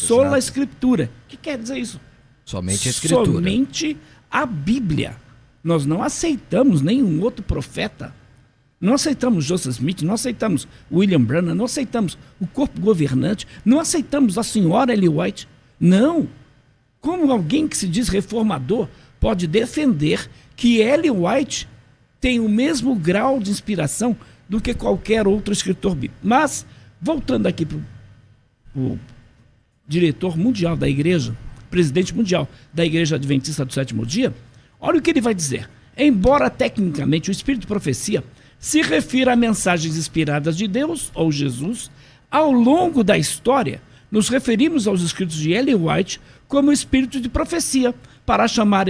Sola Escritura. O que quer dizer isso? Somente a Escritura. Somente a Bíblia. Nós não aceitamos nenhum outro profeta. Não aceitamos Joseph Smith, não aceitamos William Branham, não aceitamos o corpo governante, não aceitamos a senhora Ellen White. Não. Como alguém que se diz reformador pode defender que Ellen White tem o mesmo grau de inspiração do que qualquer outro escritor bíblico? Mas, voltando aqui para o diretor mundial da igreja, presidente mundial da Igreja Adventista do Sétimo Dia, olha o que ele vai dizer. Embora tecnicamente o espírito de profecia se refira a mensagens inspiradas de Deus ou Jesus, ao longo da história, nos referimos aos escritos de Ellen White como espírito de profecia, para chamar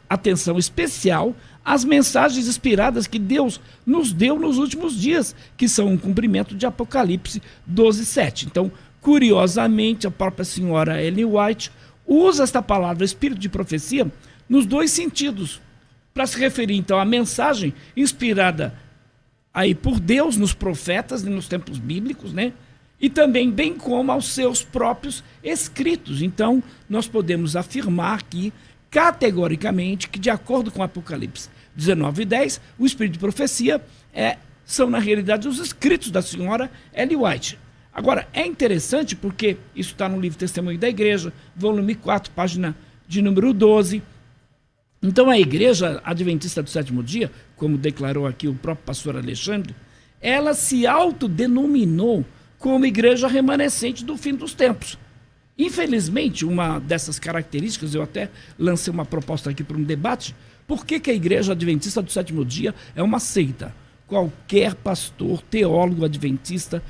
atenção especial às mensagens inspiradas que Deus nos deu nos últimos dias, que são um cumprimento de Apocalipse 12:7. Então, curiosamente, a própria senhora Ellen White usa esta palavra espírito de profecia nos dois sentidos, para se referir então à mensagem inspirada aí por Deus nos profetas e nos tempos bíblicos, né? E também bem como aos seus próprios escritos. Então, nós podemos afirmar aqui categoricamente que, de acordo com Apocalipse 19:10, o espírito de profecia são, na realidade, os escritos da senhora Ellen White. Agora, é interessante porque isso está no livro Testemunho da Igreja, volume 4, página de número 12. Então, a Igreja Adventista do Sétimo Dia, como declarou aqui o próprio pastor Alexandre, ela se autodenominou como Igreja Remanescente do Fim dos Tempos. Infelizmente, uma dessas características, eu até lancei uma proposta aqui para um debate, por que a Igreja Adventista do Sétimo Dia é uma seita? Qualquer pastor, teólogo adventista,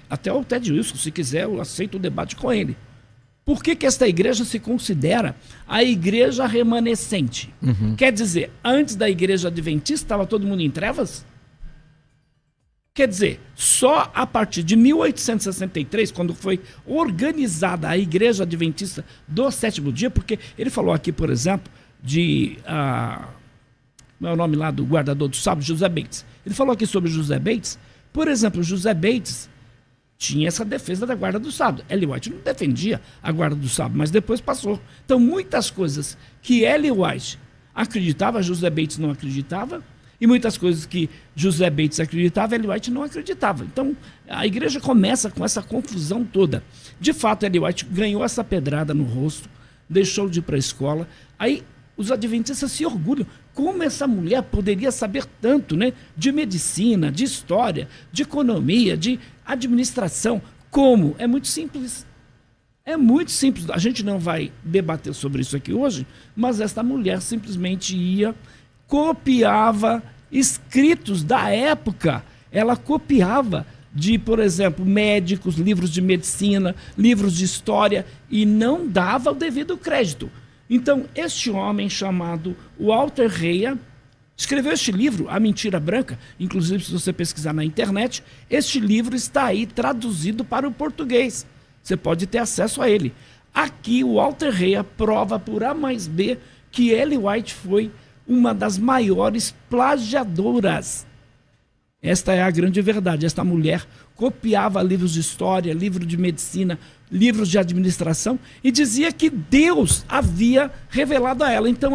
até o Ted Wilson, se quiser, eu aceito o debate com ele. Por que esta igreja se considera a igreja remanescente? Quer dizer, antes da igreja adventista estava todo mundo em trevas? Quer dizer, só a partir de 1863, quando foi organizada a Igreja Adventista do Sétimo Dia, porque ele falou aqui, por exemplo, de... Como é o nome lá do guardador do sábado? José Bates. Ele falou aqui sobre José Bates. Por exemplo, José Bates tinha essa defesa da guarda do sábado. Ellen White não defendia a guarda do sábado, mas depois passou. Então, muitas coisas que Ellen White acreditava, José Bates não acreditava, e muitas coisas que José Bates acreditava, Ellen White não acreditava. Então, a igreja começa com essa confusão toda. De fato, Ellen White ganhou essa pedrada no rosto, deixou de ir para a escola. Aí, os adventistas se orgulham. Como essa mulher poderia saber tanto, né? De medicina, de história, de economia, de administração. Como? É muito simples. É muito simples. A gente não vai debater sobre isso aqui hoje, mas esta mulher simplesmente ia... copiava escritos da época. Ela copiava de, por exemplo, médicos, livros de medicina, livros de história, e não dava o devido crédito. Então, este homem chamado Walter Reia escreveu este livro, A Mentira Branca. Inclusive, se você pesquisar na internet, este livro está aí traduzido para o português. Você pode ter acesso a ele. Aqui, o Walter Reia prova por A mais B que Ellen White foi uma das maiores plagiadoras. Esta é a grande verdade. Esta mulher copiava livros de história, livros de medicina, livros de administração, e dizia que Deus havia revelado a ela. Então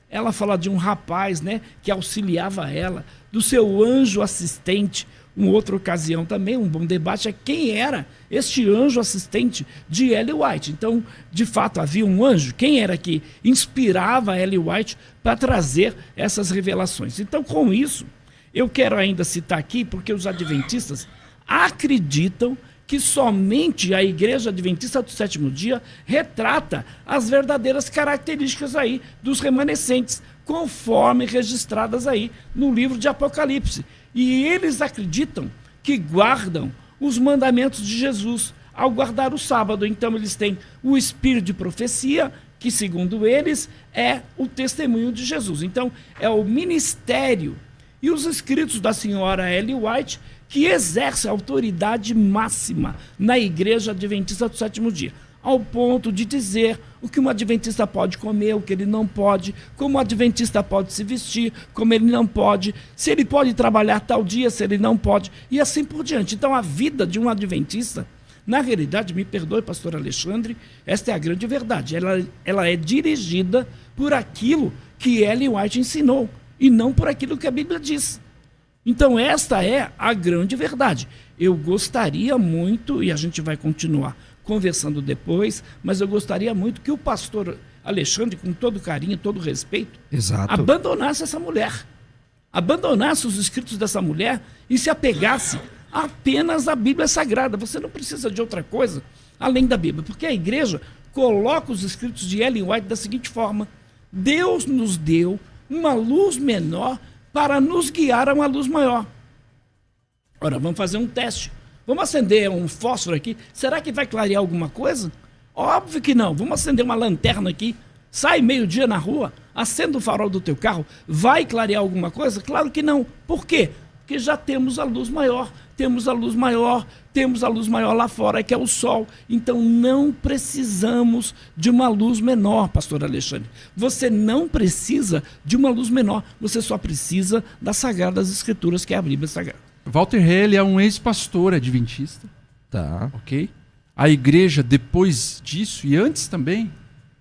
ela fala de um rapaz, né, que auxiliava ela, do seu anjo assistente. Uma outra ocasião também, um bom debate, é quem era este anjo assistente de Ellen White. Então, de fato, havia um anjo. Quem era que inspirava Ellen White para trazer essas revelações? Então, com isso, eu quero ainda citar aqui, porque os adventistas acreditam que somente a Igreja Adventista do Sétimo Dia retrata as verdadeiras características aí dos remanescentes, conforme registradas aí no livro de Apocalipse. E eles acreditam que guardam os mandamentos de Jesus ao guardar o sábado. Então eles têm o espírito de profecia, que segundo eles é o testemunho de Jesus. Então é o ministério e os escritos da senhora Ellen White que exerce a autoridade máxima na Igreja Adventista do Sétimo Dia, ao ponto de dizer o que um adventista pode comer, o que ele não pode, como o adventista pode se vestir, como ele não pode, se ele pode trabalhar tal dia, se ele não pode, e assim por diante. Então a vida de um adventista Na realidade, me perdoe, pastor Alexandre, esta é a grande verdade. Ela é dirigida por aquilo que Ellen White ensinou e não por aquilo que a Bíblia diz. Então, esta é a grande verdade. Eu gostaria muito, e a gente vai continuar conversando depois, mas eu gostaria muito que o pastor Alexandre, com todo carinho, todo respeito, abandonasse essa mulher, abandonasse os escritos dessa mulher e se apegasse apenas à Bíblia Sagrada. Você não precisa de outra coisa além da Bíblia, porque a igreja coloca os escritos de Ellen White da seguinte forma: Deus nos deu uma luz menor para nos guiar a uma luz maior. Ora, vamos fazer um teste. Vamos acender um fósforo aqui. Será que vai clarear alguma coisa? Óbvio que não. Vamos acender uma lanterna aqui. Sai meio-dia na rua, acenda o farol do teu carro. Vai clarear alguma coisa? Claro que não. Por quê? Porque já temos a luz maior. Temos a luz maior lá fora, que é o sol. Então não precisamos de uma luz menor, pastor Alexandre. Você não precisa de uma luz menor. Você só precisa das Sagradas Escrituras, que é a Bíblia Sagrada. Walter Haley é um ex-pastor adventista. Tá. Ok? A igreja, depois disso, e antes também,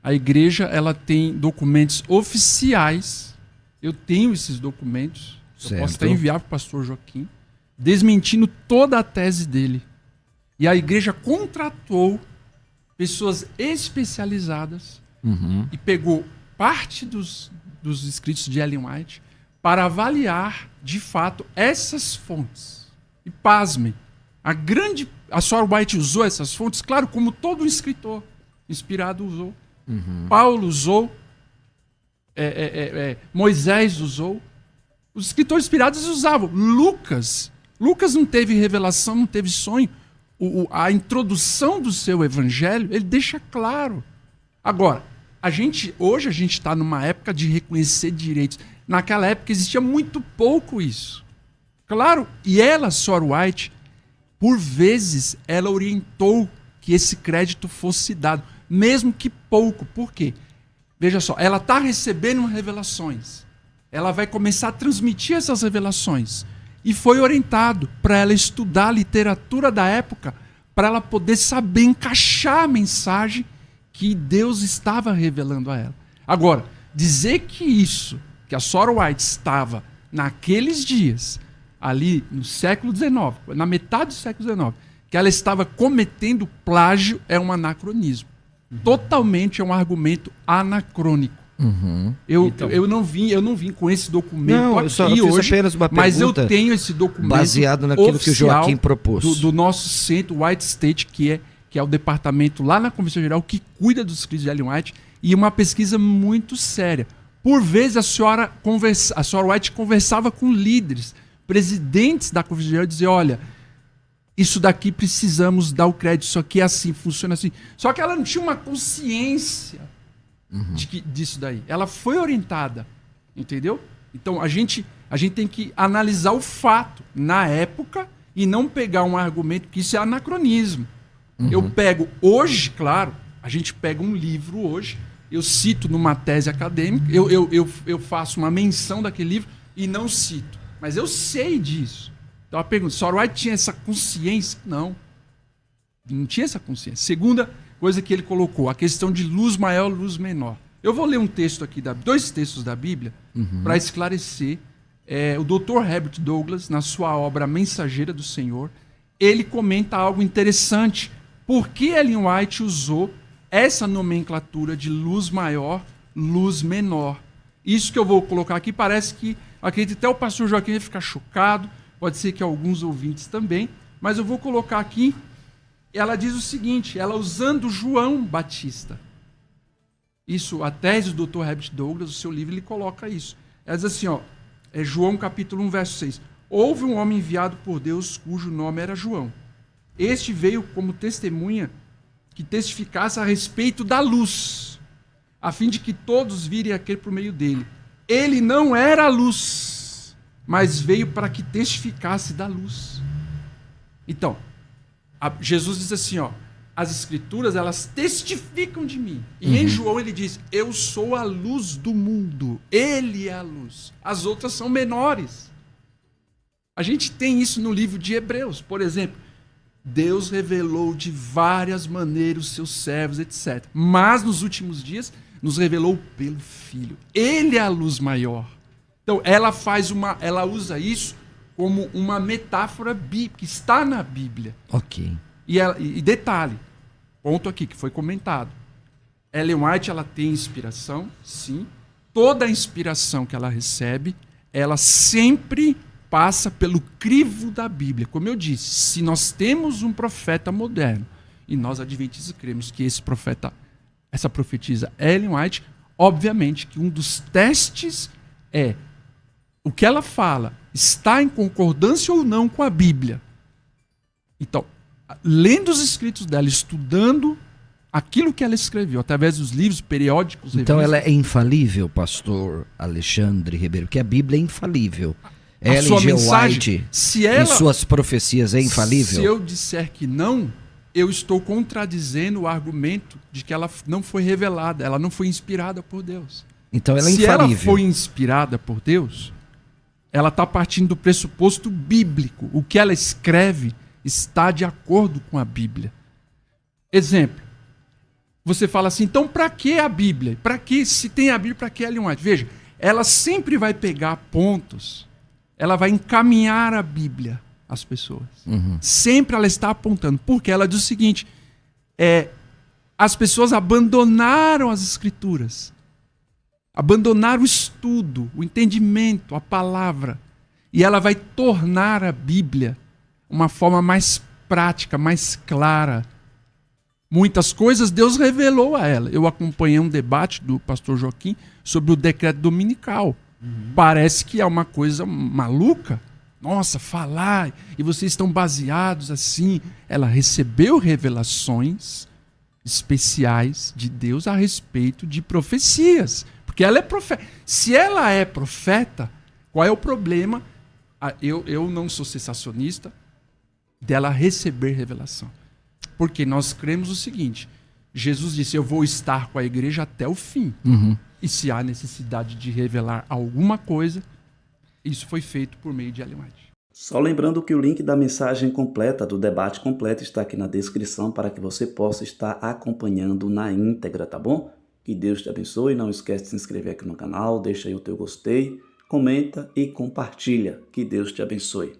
a igreja ela tem documentos oficiais. Eu tenho esses documentos. Certo. Eu posso até enviar para o pastor Joaquim, desmentindo toda a tese dele. E a igreja contratou pessoas especializadas e pegou parte dos escritos de Ellen White para avaliar, de fato, essas fontes. E pasmem, a Sora White usou essas fontes, claro, como todo escritor inspirado usou. Paulo usou, Moisés usou. Os escritores inspirados usavam. Lucas não teve revelação, não teve sonho. A introdução do seu evangelho, ele deixa claro. Agora, hoje a gente está numa época de reconhecer direitos. Naquela época existia muito pouco isso. Claro, e ela, Sora White, por vezes, ela orientou que esse crédito fosse dado, mesmo que pouco. Por quê? Veja só, ela está recebendo revelações. Ela vai começar a transmitir essas revelações. E foi orientado para ela estudar a literatura da época, para ela poder saber encaixar a mensagem que Deus estava revelando a ela. Agora, dizer que a Sora White estava naqueles dias, ali no século XIX, na metade do século XIX, que ela estava cometendo plágio, é um anacronismo. Totalmente é um argumento anacrônico. Eu não vim com esse documento aqui hoje, mas eu tenho esse documento baseado naquilo que o Joaquim propôs. Do nosso centro, White State, que é o departamento lá na Convenção Geral que cuida dos escritos de Ellen White, e uma pesquisa muito séria. Por vezes a Sora White conversava com líderes, presidentes da Convenção Geral, e dizia: olha, isso daqui precisamos dar o crédito, isso aqui é assim, funciona assim. Só que ela não tinha uma consciência disso daí. Ela foi orientada, entendeu? Então a gente tem que analisar o fato na época e não pegar um argumento, que isso é anacronismo. Eu pego hoje, claro, a gente pega um livro hoje, eu cito numa tese acadêmica, eu faço uma menção daquele livro e não cito. Mas eu sei disso. Então a pergunta: Sora White tinha essa consciência? Não tinha essa consciência. Segunda coisa que ele colocou, a questão de luz maior, luz menor. Eu vou ler um texto aqui, dois textos da Bíblia, para esclarecer. O Dr. Herbert Douglass, na sua obra Mensageira do Senhor, ele comenta algo interessante. Por que Ellen White usou essa nomenclatura de luz maior, luz menor? Isso que eu vou colocar aqui parece que, acredito, até o pastor Joaquim vai ficar chocado, pode ser que alguns ouvintes também, mas eu vou colocar aqui. Ela diz o seguinte, ela usando João Batista. Isso, a tese do Dr. Herbert Douglass, o seu livro, ele coloca isso. Ela diz assim, João capítulo 1, verso 6. Houve um homem enviado por Deus cujo nome era João. Este veio como testemunha que testificasse a respeito da luz, a fim de que todos virem aquele por meio dele. Ele não era a luz, mas veio para que testificasse da luz. Então, Jesus diz assim, as escrituras, elas testificam de mim. E em João ele diz, eu sou a luz do mundo. Ele é a luz. As outras são menores. A gente tem isso no livro de Hebreus. Por exemplo, Deus revelou de várias maneiras os seus servos, etc. Mas nos últimos dias nos revelou pelo Filho. Ele é a luz maior. Então ela usa isso como uma metáfora bíblica, está na Bíblia. Ok. E detalhe, ponto aqui que foi comentado. Ellen White, ela tem inspiração, sim. Toda a inspiração que ela recebe, ela sempre passa pelo crivo da Bíblia. Como eu disse, se nós temos um profeta moderno, e nós adventistas cremos que essa profetisa Ellen White, obviamente que um dos testes é o que ela fala está em concordância ou não com a Bíblia. Então, lendo os escritos dela, estudando aquilo que ela escreveu, através dos livros, periódicos... Então revistas, ela é infalível, pastor Alexandre Ribeiro, porque a Bíblia é infalível. A sua mensagem, White, em suas profecias, é infalível? Se eu disser que não, eu estou contradizendo o argumento de que ela não foi revelada, ela não foi inspirada por Deus. Então ela é infalível. Se ela foi inspirada por Deus, ela está partindo do pressuposto bíblico. O que ela escreve está de acordo com a Bíblia. Exemplo. Você fala assim, então para que a Bíblia? Para que, se tem a Bíblia, para que Ellen White? Veja, ela sempre vai pegar pontos, ela vai encaminhar a Bíblia às pessoas. Uhum. Sempre ela está apontando. Porque ela diz o seguinte, as pessoas abandonaram as Escrituras, abandonaram o estudo, o entendimento, a palavra. E ela vai tornar a Bíblia uma forma mais prática, mais clara. Muitas coisas Deus revelou a ela. Eu acompanhei um debate do pastor Joaquim sobre o decreto dominical. Uhum. Parece que é uma coisa maluca. Nossa, falar, e vocês estão baseados assim. Ela recebeu revelações especiais de Deus a respeito de profecias. Porque ela é profeta. Se ela é profeta, qual é o problema? Eu não sou sensacionista dela receber revelação. Porque nós cremos o seguinte, Jesus disse, eu vou estar com a igreja até o fim. Uhum. E se há necessidade de revelar alguma coisa, isso foi feito por meio de Ellen White. Só lembrando que o link da mensagem completa, do debate completo, está aqui na descrição para que você possa estar acompanhando na íntegra, tá bom? Que Deus te abençoe, não esquece de se inscrever aqui no canal, deixa aí o teu gostei, comenta e compartilha. Que Deus te abençoe.